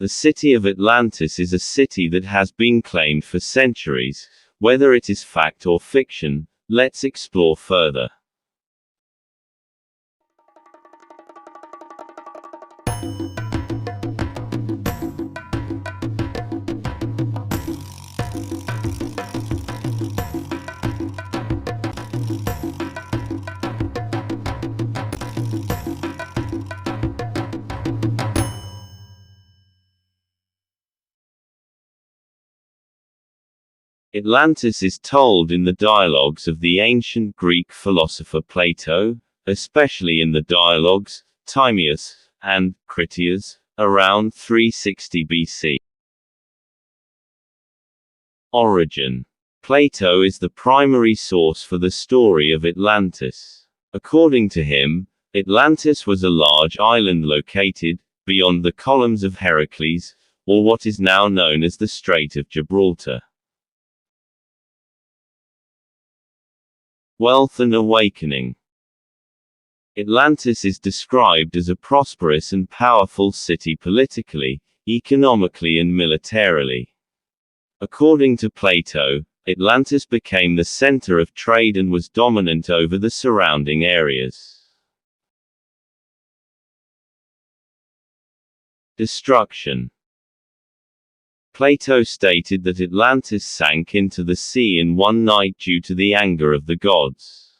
The city of Atlantis is a city that has been claimed for centuries. Whether it is fact or fiction, let's explore further. Atlantis is told in the dialogues of the ancient Greek philosopher Plato, especially in the dialogues Timaeus and Critias, around 360 BC. Origin. Plato is the primary source for the story of Atlantis. According to him, Atlantis was a large island located beyond the columns of Heracles, or what is now known as the Strait of Gibraltar. Wealth and awakening. Atlantis is described as a prosperous and powerful city politically, economically and militarily. According to Plato, Atlantis became the center of trade and was dominant over the surrounding areas. Destruction. Plato stated that Atlantis sank into the sea in one night due to the anger of the gods.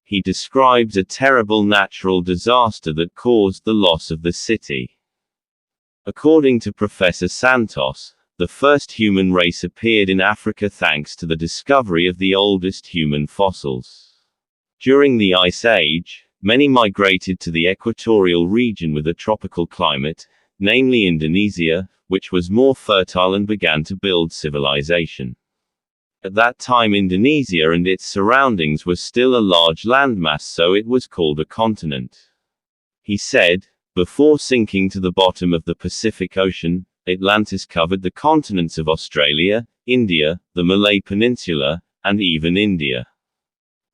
He describes a terrible natural disaster that caused the loss of the city. According to Professor Santos, the first human race appeared in Africa thanks to the discovery of the oldest human fossils. During the Ice Age, many migrated to the equatorial region with a tropical climate, namely Indonesia, which was more fertile and began to build civilization. At that time Indonesia and its surroundings were still a large landmass, so it was called a continent. He said, before sinking to the bottom of the Pacific Ocean, Atlantis covered the continents of Australia, India, the Malay Peninsula, and even India.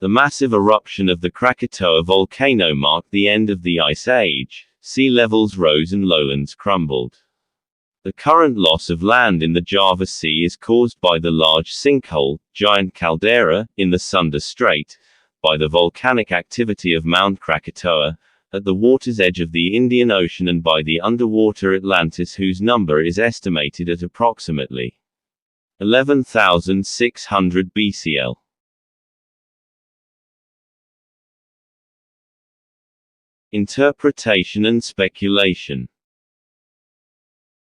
The massive eruption of the Krakatoa volcano marked the end of the Ice Age. Sea levels rose and lowlands crumbled. The current loss of land in the Java Sea is caused by the large sinkhole, giant caldera, in the Sunda Strait, by the volcanic activity of Mount Krakatoa, at the water's edge of the Indian Ocean, and by the underwater Atlantis, whose number is estimated at approximately 11,600 BCL. Interpretation and speculation.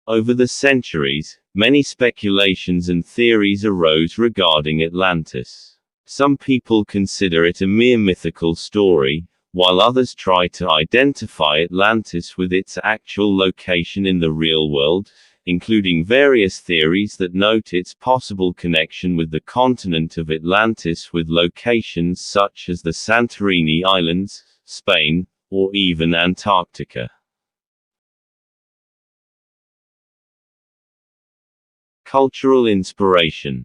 Over the centuries, many speculations and theories arose regarding Atlantis. Some people consider it a mere mythical story, while others try to identify Atlantis with its actual location in the real world, including various theories that note its possible connection with the continent of Atlantis with locations such as the Santorini Islands, Spain, or even Antarctica. Cultural inspiration.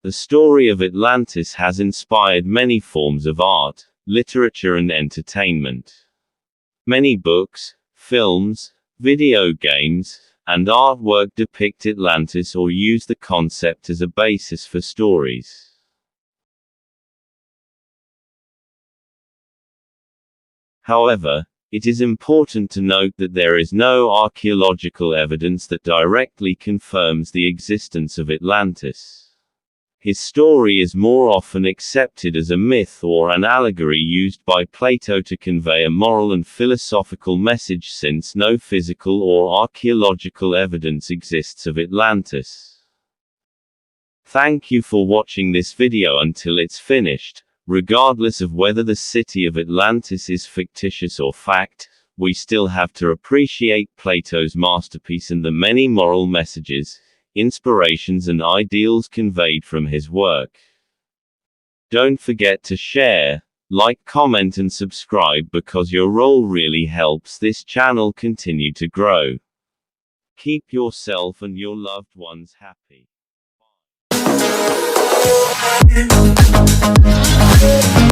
The story of Atlantis has inspired many forms of art, literature and entertainment. Many books, films, video games, and artwork depict Atlantis or use the concept as a basis for stories. However, it is important to note that there is no archaeological evidence that directly confirms the existence of Atlantis. His story is more often accepted as a myth or an allegory used by Plato to convey a moral and philosophical message, since no physical or archaeological evidence exists of Atlantis. Thank you for watching this video until it's finished. Regardless of whether the city of Atlantis is fictitious or fact, we still have to appreciate Plato's masterpiece and the many moral messages, inspirations and ideals conveyed from his work. Don't forget to share, like, comment and subscribe, because your role really helps this channel continue to grow. Keep yourself and your loved ones happy. Bye.